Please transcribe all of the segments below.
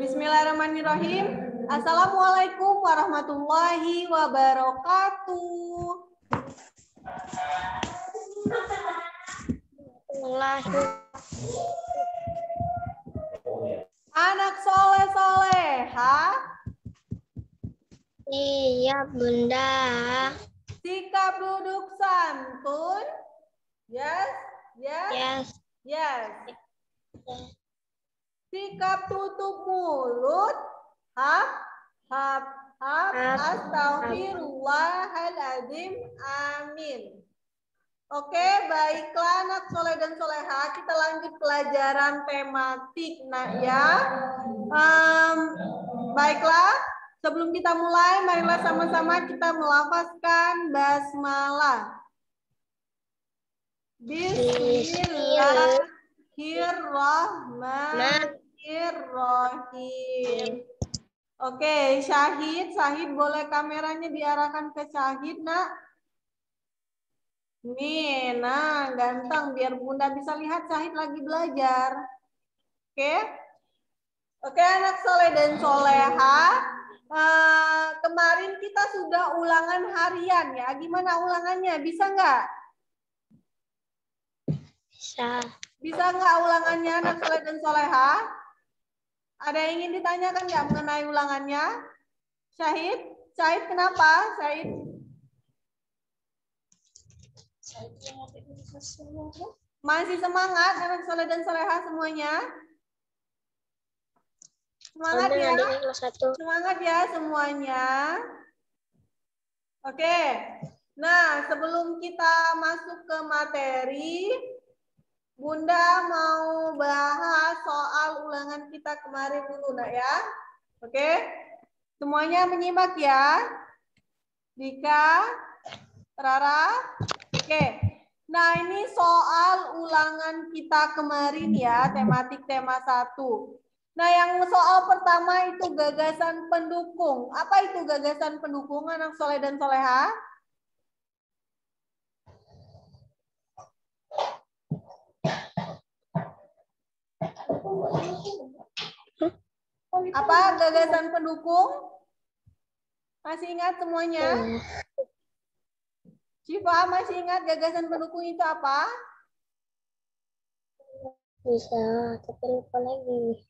Bismillahirrahmanirrahim. Assalamualaikum warahmatullahi wabarakatuh. Anak soleh soleha. Iya, Bunda. Sikap duduk santun. Yes, yes, Yes. yes. Sikap tutup mulut. Hap, hap, hap. Astagfirullahaladzim. Amin. Oke, baiklah anak soleh dan soleha. Kita lanjut pelajaran tematik, nak ya. Baiklah, sebelum kita mulai, marilah sama-sama kita melafazkan basmalah. Bismillahirrahmanirrahim. Oke, Syahid boleh kameranya diarahkan ke Syahid, nak. Nih, nah ganteng biar Bunda bisa lihat Syahid lagi belajar. Oke. Oke, anak soleh dan soleha. Kemarin kita sudah ulangan harian ya. Gimana ulangannya? Bisa nggak? Bisa. Bisa nggak ulangannya anak soleh dan soleha? Ada yang ingin ditanyakan nggak mengenai ulangannya? Syahid? Syahid kenapa? Syahid? Masih semangat anak soleh dan soleha semuanya? Semangat ya? Semangat ya semuanya. Oke. Nah, sebelum kita masuk ke materi, Bunda mau bahas soal ulangan kita kemarin dulu, nak ya. Oke. Semuanya menyimak ya. Dika, Rara. Oke. Nah, ini soal ulangan kita kemarin ya, tematik tema 1. Nah, yang soal pertama itu gagasan pendukung. Apa itu gagasan pendukung, anak soleh dan soleha? Apa gagasan pendukung? Masih ingat semuanya? Syifa, masih ingat gagasan pendukung itu apa? Bisa, tapi lupa lagi.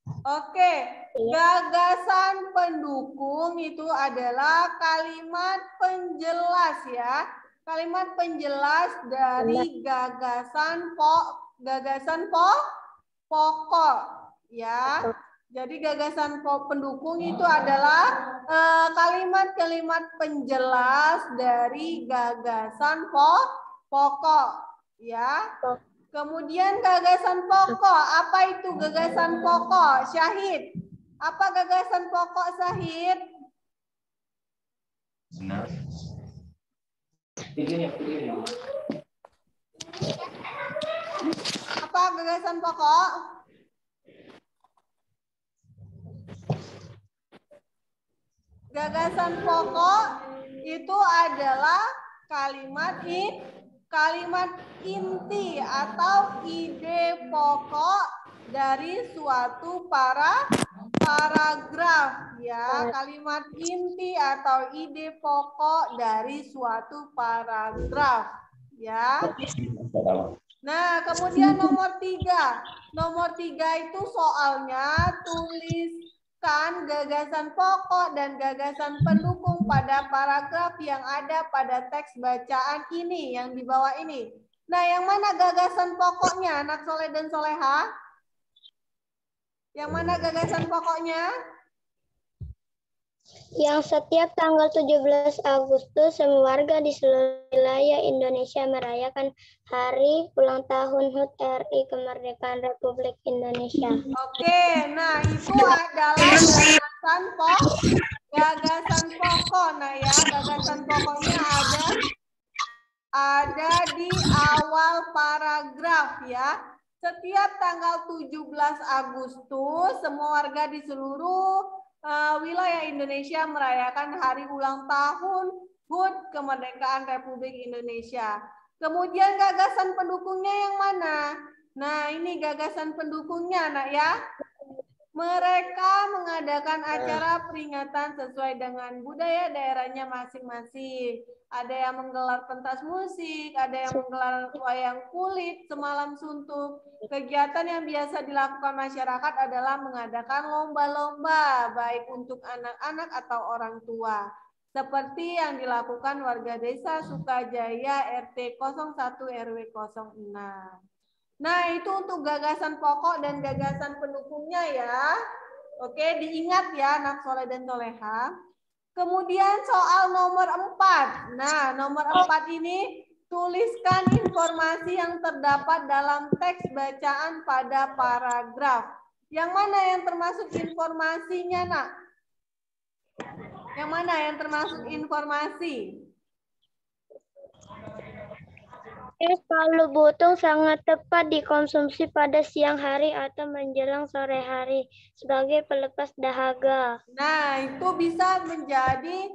Oke, gagasan pendukung itu adalah kalimat penjelas ya. Kalimat penjelas dari gagasan pokok ya. Jadi gagasan pendukung itu adalah kalimat-kalimat penjelas dari gagasan pokok ya. Kemudian gagasan pokok, apa itu gagasan pokok? Syahid, apa gagasan pokok Syahid? Benar. Apa gagasan pokok? Gagasan pokok itu adalah kalimat inti atau ide pokok dari suatu paragraf ya. Kalimat inti atau ide pokok dari suatu paragraf ya. Nah, kemudian nomor 3. Nomor 3 itu soalnya tuliskan gagasan pokok dan gagasan pendukung pada paragraf yang ada pada teks bacaan ini, yang di bawah ini. Nah, yang mana gagasan pokoknya, anak soleh dan soleha? Yang mana gagasan pokoknya? Yang setiap tanggal 17 Agustus semua warga di seluruh wilayah Indonesia merayakan hari ulang tahun HUT RI Kemerdekaan Republik Indonesia. Oke, nah itu adalah gagasan pokok. Nah ya, gagasan pokoknya ada di awal paragraf ya. Setiap tanggal 17 Agustus semua warga di seluruh wilayah Indonesia merayakan hari ulang tahun HUT Kemerdekaan Republik Indonesia. Kemudian gagasan pendukungnya yang mana? Nah, ini gagasan pendukungnya, Nak ya. Mereka mengadakan acara peringatan sesuai dengan budaya daerahnya masing-masing. Ada yang menggelar pentas musik, ada yang menggelar wayang kulit, semalam suntuk. Kegiatan yang biasa dilakukan masyarakat adalah mengadakan lomba-lomba, baik untuk anak-anak atau orang tua. Seperti yang dilakukan warga desa Sukajaya RT 01 RW 06. Nah, itu untuk gagasan pokok dan gagasan pendukungnya ya. Oke, diingat ya anak soleh dan soleha. Kemudian soal nomor 4. Nah, nomor 4 ini tuliskan informasi yang terdapat dalam teks bacaan pada paragraf. Yang mana yang termasuk informasinya, Nak? Yang mana yang termasuk informasi? Es palu butung sangat tepat dikonsumsi pada siang hari atau menjelang sore hari sebagai pelepas dahaga. Nah, itu bisa menjadi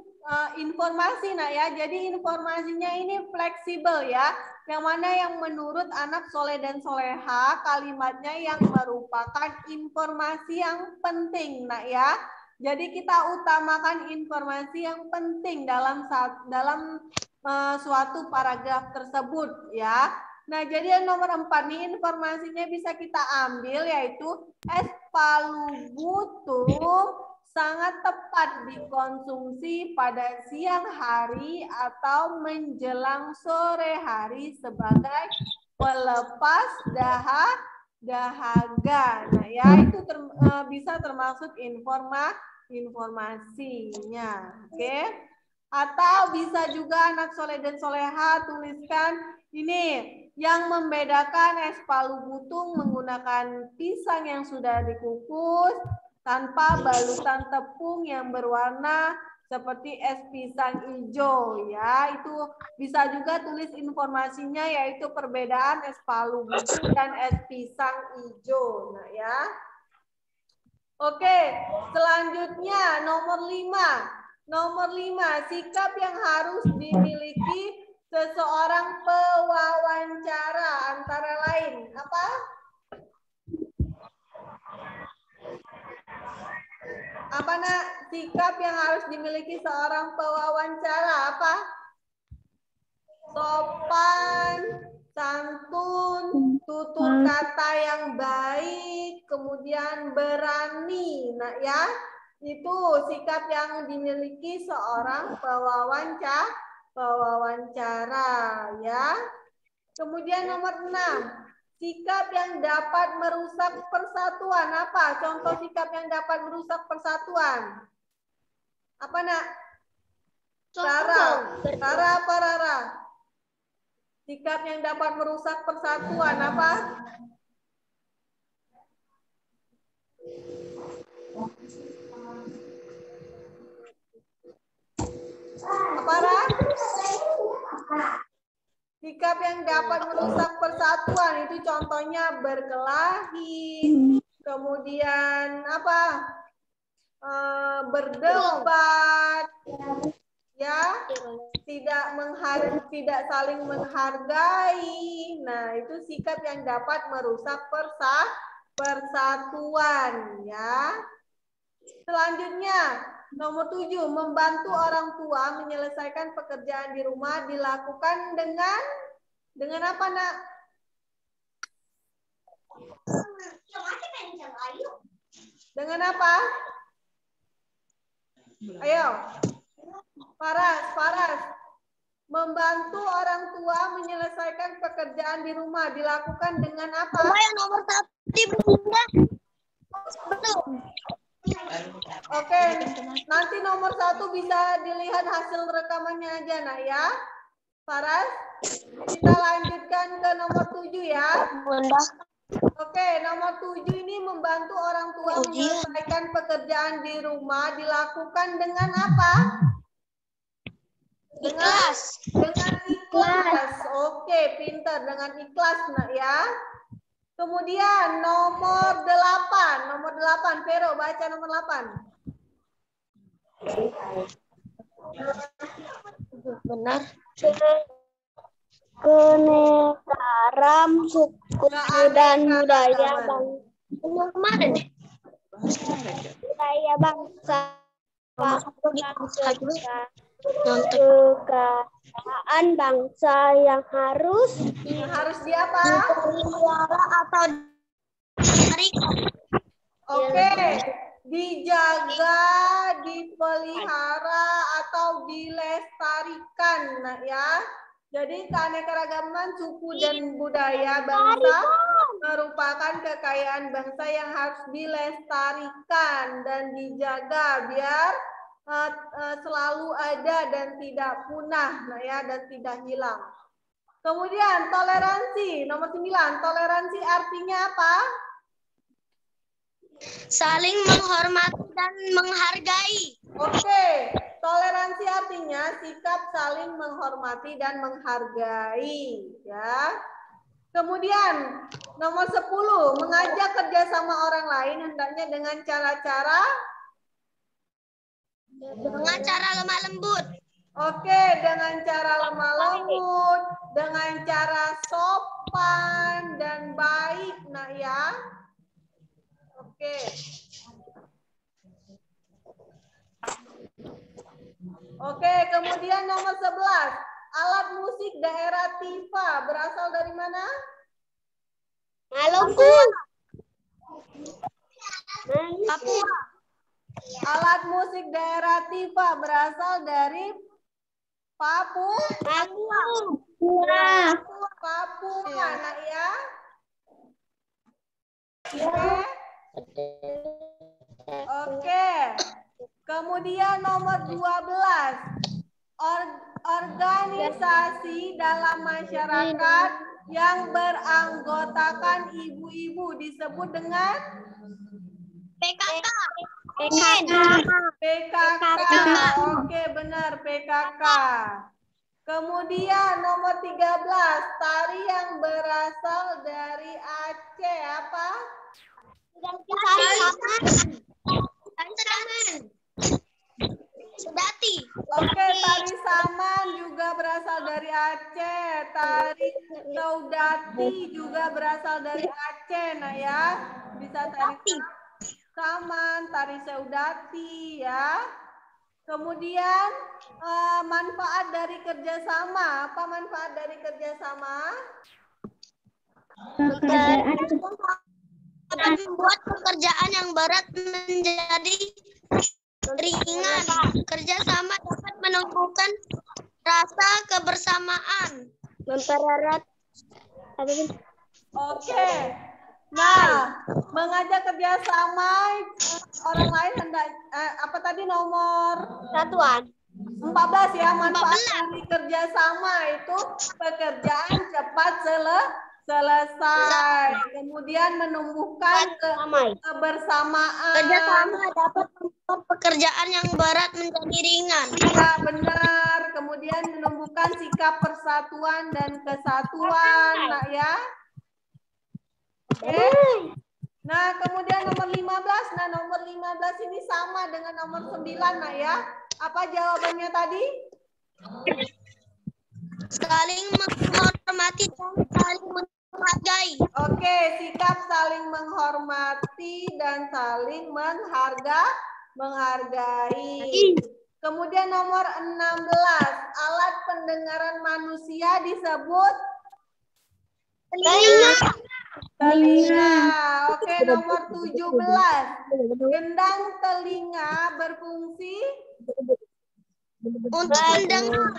informasi, Nak ya. Jadi informasinya ini fleksibel ya. Yang mana yang menurut anak soleh dan soleha kalimatnya yang merupakan informasi yang penting, Nak ya. Jadi kita utamakan informasi yang penting dalam suatu paragraf tersebut ya. Nah, jadi yang nomor 4 nih informasinya bisa kita ambil yaitu es palu butung sangat tepat dikonsumsi pada siang hari atau menjelang sore hari sebagai pelepas dahaga. Nah, ya itu bisa termasuk informasinya. Oke. Atau bisa juga anak soleh dan soleha tuliskan ini yang membedakan es palu butung menggunakan pisang yang sudah dikukus tanpa balutan tepung yang berwarna seperti es pisang hijau ya. Itu bisa juga tulis informasinya yaitu perbedaan es palu butung dan es pisang hijau. Nah ya. Oke, selanjutnya nomor 5. Nomor 5, sikap yang harus dimiliki seseorang pewawancara antara lain. Apa? Apa, Nak? Sikap yang harus dimiliki seorang pewawancara apa? Sopan, santun, tutur kata yang baik, kemudian berani. Nah, ya. Itu sikap yang dimiliki seorang pewawancara ya. Kemudian nomor 6, sikap yang dapat merusak persatuan. Apa contoh sikap yang dapat merusak persatuan? Apa, Nak? Rara apa Rara? Sikap yang dapat merusak persatuan apa? Apa, Ra? Sikap yang dapat merusak persatuan itu contohnya berkelahi, kemudian apa? Berdebat, ya, tidak saling menghargai. Nah, itu sikap yang dapat merusak persatuan, ya. Selanjutnya, nomor 7, membantu orang tua menyelesaikan pekerjaan di rumah dilakukan dengan apa, Nak? Dengan apa? Ayo. Faras. Membantu orang tua menyelesaikan pekerjaan di rumah dilakukan dengan apa? Yang nomor 1 Bunda. Oke, nanti nomor 1 bisa dilihat hasil rekamannya aja, Nak ya. Faras, kita lanjutkan ke nomor 7 ya. Bunda. Oke, nomor 7 ini membantu orang tua menyelesaikan pekerjaan di rumah dilakukan dengan apa? Dengan ikhlas. Oke, pintar, dengan ikhlas, Nak ya. Kemudian nomor 8, Vero baca nomor 8. Benar. keanekaragaman suku dan budaya budaya bangsa kekayaan bangsa yang harus diapa? dipelihara atau dicarikan. Oke, dijaga, dipelihara atau dilestarikan, nah ya. Jadi keanekaragaman suku dan budaya bangsa merupakan kekayaan bangsa yang harus dilestarikan dan dijaga biar selalu ada dan tidak punah, nah ya, dan tidak hilang. Kemudian toleransi, nomor 9. Toleransi artinya apa? Saling menghormati dan menghargai. Oke, toleransi artinya sikap saling menghormati dan menghargai, ya. Kemudian nomor 10, mengajak kerjasama orang lain hendaknya dengan cara-cara lemah lembut. Oke, dengan cara lemah lembut, dengan cara sopan dan baik, nah ya. Oke. Oke, kemudian nomor 11. Alat musik daerah Tifa berasal dari mana? Maluku. Papua. Alat musik daerah Tifa berasal dari Papua. Papua, nah ya. Oke. Kemudian nomor 12. Organisasi dalam masyarakat yang beranggotakan ibu-ibu disebut dengan PKK. PKK. Oke, benar, PKK. Kemudian nomor 13, tari yang berasal dari Aceh apa? Sudati. Oke, tari saman juga berasal dari Aceh. Tari saudati juga berasal dari Aceh. Nah ya, bisa tari saman, tari saudati ya. Kemudian manfaat dari kerjasama. Apa manfaat dari kerjasama? Membuat pekerjaan yang berat menjadi ringan. Kerjasama dapat menumbuhkan rasa kebersamaan. Mempererat. Oke. Nah, mengajak kerjasama orang lain hendak apa tadi nomor Satuan. 14 ya, manfaat dari kerjasama itu pekerjaan cepat selesai. Kemudian menumbuhkan kebersamaan. Kerjasama dapat membuat pekerjaan yang berat menjadi ringan. Ya, benar. Kemudian menumbuhkan sikap persatuan dan kesatuan, nak ya. Oke. Nah, kemudian nomor 15. Nah, nomor 15 ini sama dengan nomor 9, nak ya. Apa jawabannya tadi? Saling menghormati dan saling menghargai. Oke, sikap saling menghormati dan saling menghargai. Kemudian nomor 16, alat pendengaran manusia disebut telinga. Oke, nomor 17, gendang telinga berfungsi untuk mendengar.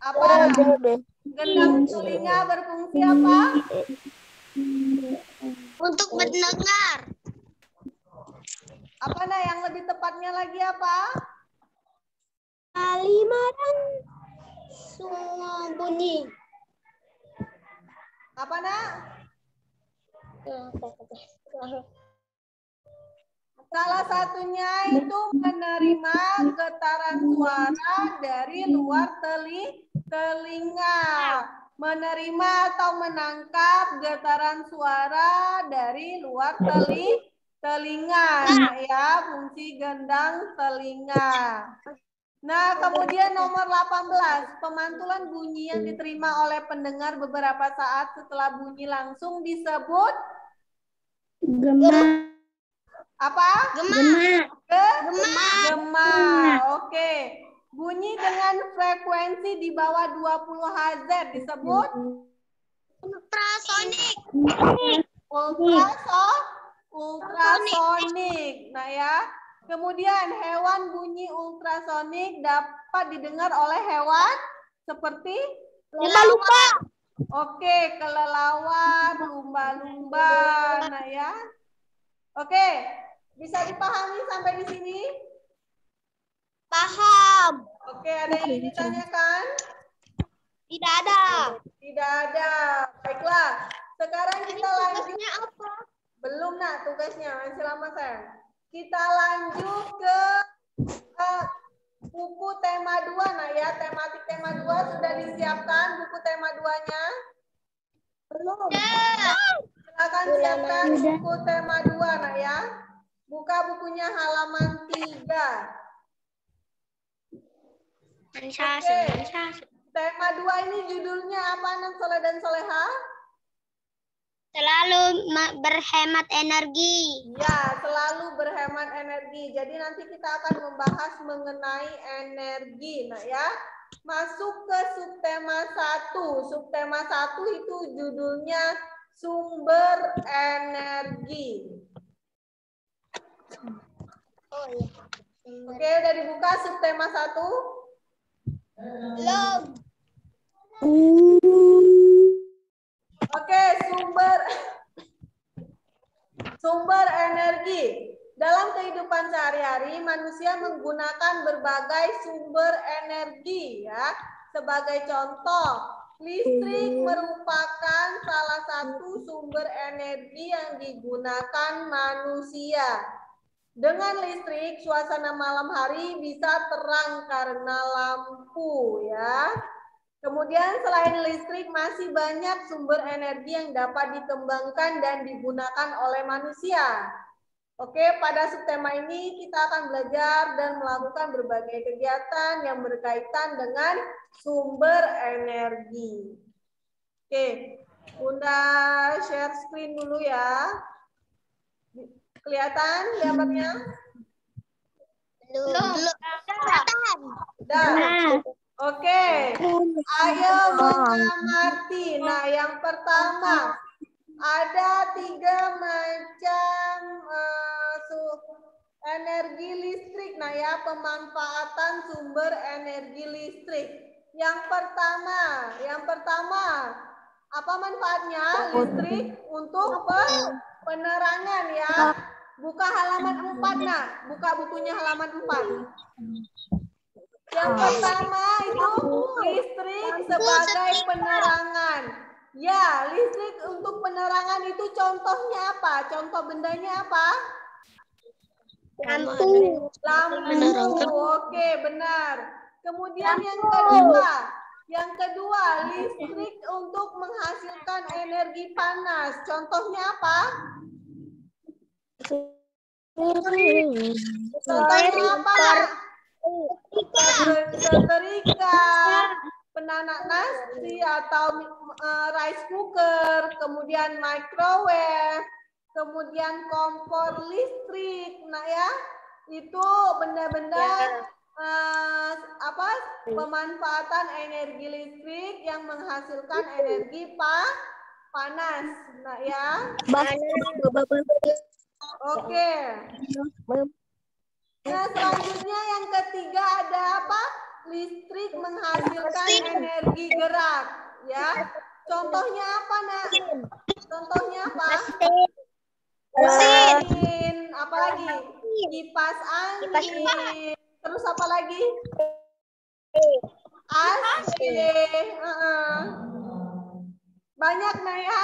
Apa? Gendang telinga berfungsi apa? Untuk mendengar. Apa nah yang lebih tepatnya lagi apa? Kalimat semua bunyi. Apa nak? Salah satunya itu menerima getaran suara dari luar telinga. Menerima atau menangkap getaran suara dari luar telinga. Nah, ya, fungsi gendang telinga. Nah, kemudian nomor 18, pemantulan bunyi yang diterima oleh pendengar beberapa saat setelah bunyi langsung disebut Gema. apa? Gema. Gema. Oke. Bunyi dengan frekuensi di bawah 20 Hz disebut Ultrasonik. Ultrasonik. Nah ya. Kemudian hewan bunyi ultrasonik dapat didengar oleh hewan seperti Lumba-lumba. Oke, kelelawar, lumba-lumba. Nah ya. Oke, bisa dipahami sampai di sini? Paham. Oke, ada yang ingin ditanyakan? Tidak ada. Tidak ada. Baiklah. Sekarang kita lanjut. Tugasnya apa? Belum nak tugasnya, masih lama saya. Kita lanjut ke buku tema 2 nah ya. Tematik tema 2 sudah disiapkan buku tema 2-nya? Belum. Silakan siapkan buku tema 2 nah ya. Buka bukunya halaman 3. Oke. Tema 2 ini judulnya apa Nan Soleh dan Soleha? Selalu berhemat energi. Ya, selalu berhemat energi. Jadi nanti kita akan membahas mengenai energi. Nah ya, masuk ke subtema 1. Subtema 1 itu judulnya sumber energi. Oh iya. Oke, udah dibuka subtema 1? Belum. Oke, sumber energi. Dalam kehidupan sehari-hari, manusia menggunakan berbagai sumber energi ya. Sebagai contoh, listrik merupakan salah satu sumber energi yang digunakan manusia. Dengan listrik, suasana malam hari bisa terang karena lampu ya. Kemudian selain listrik masih banyak sumber energi yang dapat dikembangkan dan digunakan oleh manusia. Oke, pada subtema ini kita akan belajar dan melakukan berbagai kegiatan yang berkaitan dengan sumber energi. Oke, Bunda share screen dulu ya. Kelihatan gambarnya? Belum. Dah. Oke, ayo mengamati. Nah, yang pertama, ada 3 macam energi listrik. Nah ya, pemanfaatan sumber energi listrik. Yang pertama, apa manfaatnya listrik untuk penerangan ya? Buka halaman 4, nah. Buka bukunya halaman 4. Yang pertama itu listrik sebagai penerangan. Ya, listrik untuk penerangan itu contohnya apa? Contoh bendanya apa? Lampu. Lampu. Oke, benar. Kemudian yang kedua, listrik untuk menghasilkan energi panas. Contohnya apa? Contohnya apa? Setrika, penanak nasi atau rice cooker, kemudian microwave, kemudian kompor listrik. Nah ya, itu benda-benda pemanfaatan energi listrik yang menghasilkan energi panas. Nah ya. Oke. Nah, selanjutnya yang ketiga ada apa? Listrik menghasilkan energi gerak, ya. Contohnya apa, Nak? Contohnya apa? Mesin. Apa lagi? Kipas angin. Terus apa lagi? AC. Banyak, Nak ya.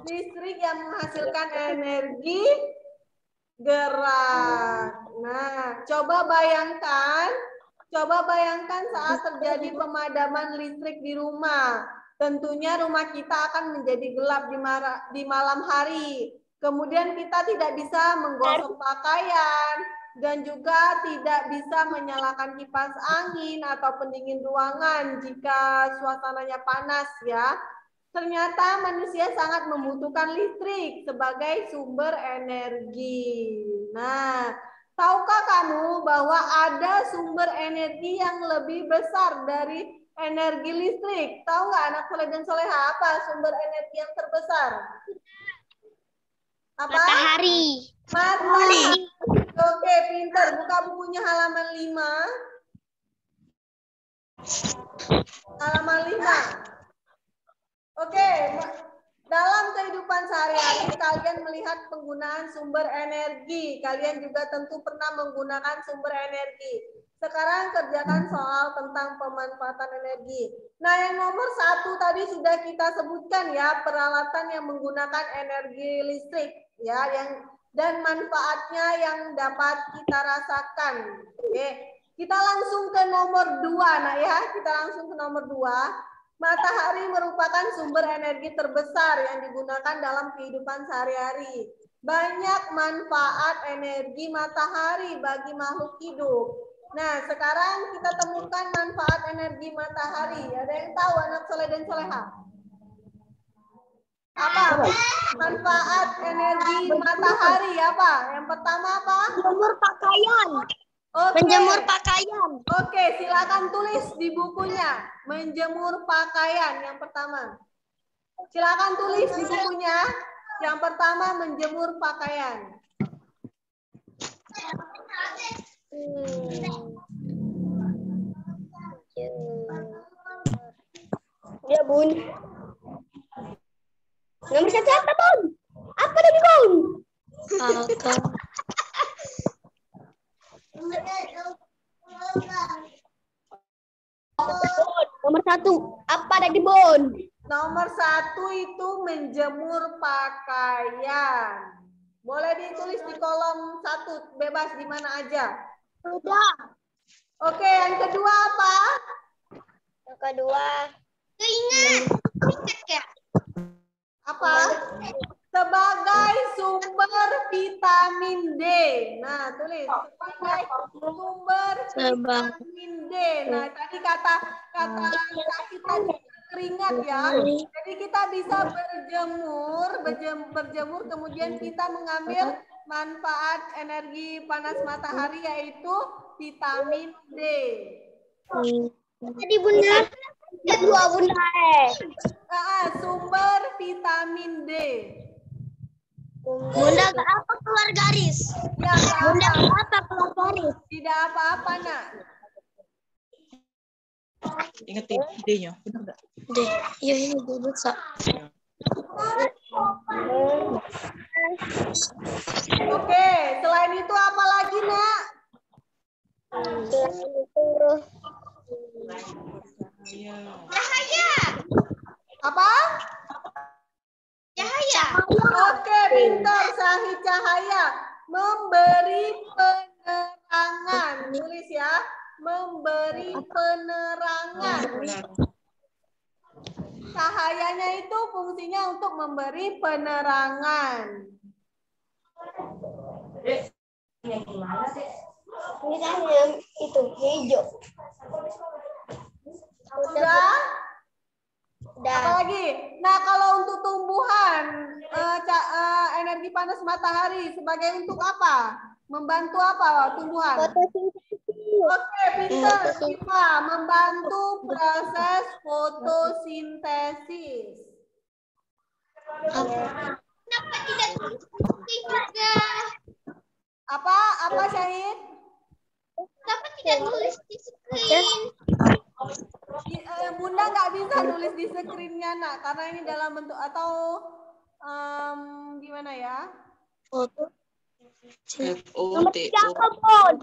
Listrik yang menghasilkan energi gerak. Nah, coba bayangkan saat terjadi pemadaman listrik di rumah. Tentunya rumah kita akan menjadi gelap di malam hari. Kemudian kita tidak bisa menggosok pakaian, dan juga tidak bisa menyalakan kipas angin atau pendingin ruangan jika suasananya panas ya. Ternyata manusia sangat membutuhkan listrik sebagai sumber energi. Nah, tahukah kamu bahwa ada sumber energi yang lebih besar dari energi listrik? Tahu nggak anak soleh dan soleha apa sumber energi yang terbesar? Apa? Matahari. Matahari. Oke, pintar. Buka bukunya halaman 5. Halaman 5. Oke, dalam kehidupan sehari-hari kalian melihat penggunaan sumber energi. Kalian juga tentu pernah menggunakan sumber energi. Sekarang kerjakan soal tentang pemanfaatan energi. Nah, yang nomor 1 tadi sudah kita sebutkan ya, peralatan yang menggunakan energi listrik ya, dan manfaatnya yang dapat kita rasakan. Oke, kita langsung ke nomor 2, nah ya, kita langsung ke nomor 2. Matahari merupakan sumber energi terbesar yang digunakan dalam kehidupan sehari-hari. Banyak manfaat energi matahari bagi makhluk hidup. Nah, sekarang kita temukan manfaat energi matahari. Ada yang tahu anak soleh dan soleha? Apa manfaat energi matahari apa? Yang pertama apa? Menjemur pakaian. Oke. Menjemur pakaian. Oke, silakan tulis di bukunya. Menjemur pakaian yang pertama. Silakan tulis di bukunya. Yang pertama menjemur pakaian. Ya, Bun. Nomor 1 apa, Bun? Apa tadi, Bun? Nomor 1 apa tadi, Bun? Nomor 1 itu menjemur pakaian. Boleh ditulis di kolom 1, bebas di mana aja. Sudah. Oke, yang kedua apa? Yang kedua. Ingat ya? Apa? Sebagai sumber vitamin D. Nah, tulis sebagai sumber vitamin D. Nah, tadi kata Syahid tadi keringat ya. Jadi kita bisa berjemur kemudian kita mengambil manfaat energi panas matahari yaitu vitamin D. Tadi, Bunda. Kedua, Bunda. Sumber vitamin D. Bunda nggak apa keluar garis. Ya, Bunda nggak apa keluar garis. tidak apa-apa, Nak. Ingetin D-nya, benar nggak? D. Iya ini gue bisa. Oke, selain itu apa lagi, Nak? Cahaya. Apa? Cahaya. Oke, pintar, Syahid. Cahaya. Memberi penerangan. Tulis ya. Memberi penerangan. Cahayanya itu fungsinya untuk memberi penerangan. Misalnya itu hijau. Sudah? Apa lagi? Nah, kalau untuk tumbuhan, energi panas matahari sebagai untuk apa? Membantu apa tumbuhan? Oke, pintar. Siva, membantu proses fotosintesis. Kenapa tidak tulis juga? Apa Syahid? Kenapa tidak tulis di screen? Bunda nggak bisa nulis di screen-nya, Nak, karena ini dalam bentuk atau gimana ya? Foto. Nomor 3 apa, Bun?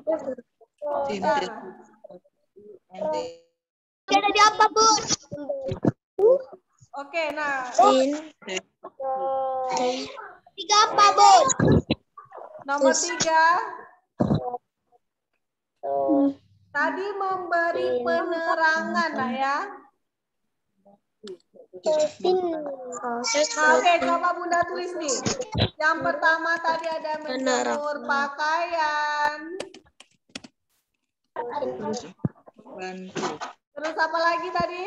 Jadi apa, Bun? Oke, nah. 3 apa, Bun? Nomor 3. Tadi memberi penerangan, Nak ya. Nah, oke, coba Bunda tulis nih. Yang pertama tadi ada menjemur pakaian. Bantu. Terus apa lagi tadi?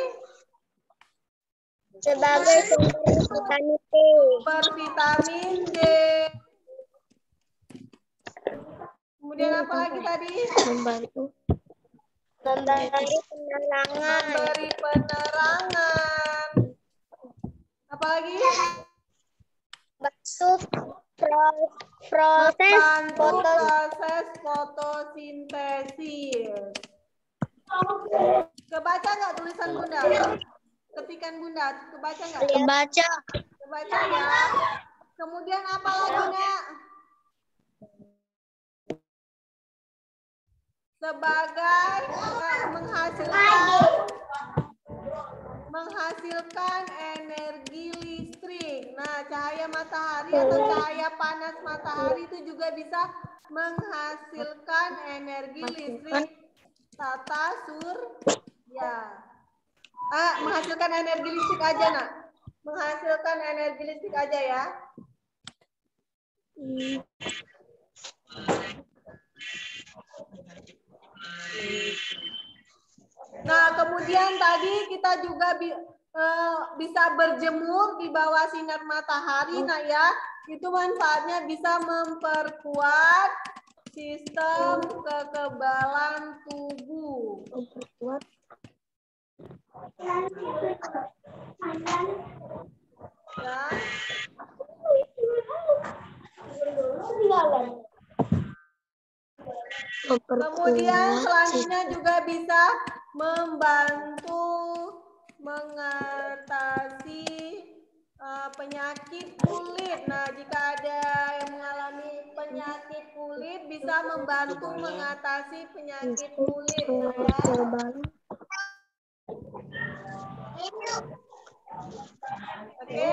Sebagai sumber vitamin D. Sumber vitamin D. Kemudian apa lagi tadi? Membantu. Memberi penerangan. Memberi penerangan. Apa lagi? Bantu proses Membantu proses fotosintesis. Kebaca nggak tulisan Bunda? Ketikan Bunda, kebaca nggak? Kebaca. Kebaca ya. Kemudian apa lagi nak? Sebagai menghasilkan energi listrik. Nah, cahaya matahari atau cahaya panas matahari itu juga bisa menghasilkan energi listrik tata surya. Menghasilkan energi listrik aja nak. Menghasilkan energi listrik aja ya. Nah, kemudian tadi kita juga bisa berjemur di bawah sinar matahari. Nah ya, itu manfaatnya bisa memperkuat sistem kekebalan tubuh. Memperkuat. Ya. Kemudian selanjutnya juga bisa membantu mengatasi penyakit kulit. Nah, jika ada yang mengalami penyakit kulit, bisa membantu mengatasi penyakit kulit. Oke.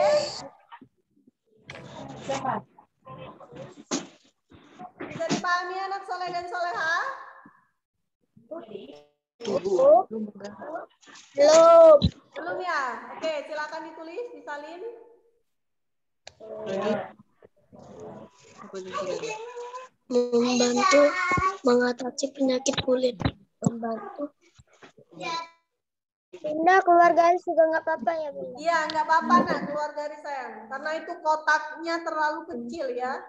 Bisa dipahami anak soleh dan soleha? Belum ya? Oke, silakan ditulis, disalin. Membantu mengatasi penyakit kulit. Membantu. Bunda, keluar garis juga nggak apa-apa ya, Bunda? Iya, nggak apa-apa nak keluar garis sayang. Karena itu kotaknya terlalu kecil ya.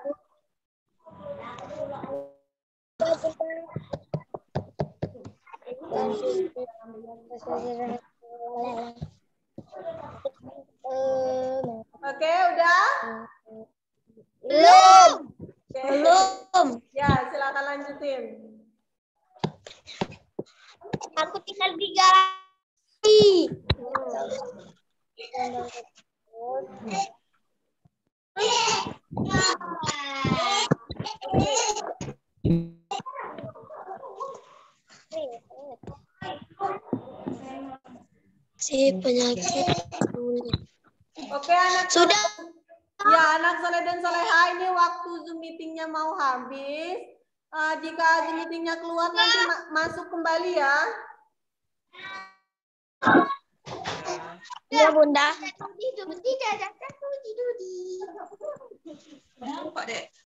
Oke, udah? Belum. Oke. Belum. Ya, silakan lanjutin. Aku tinggal 3 lagi. Si penyakit kulit. Oke, anak Sudah. Ya, anak soleh dan soleha, ini waktu Zoom meetingnya mau habis. Jika Zoom meetingnya keluar nanti masuk kembali ya. Iya, Bunda. Tidak ada satu di. Pak Dek.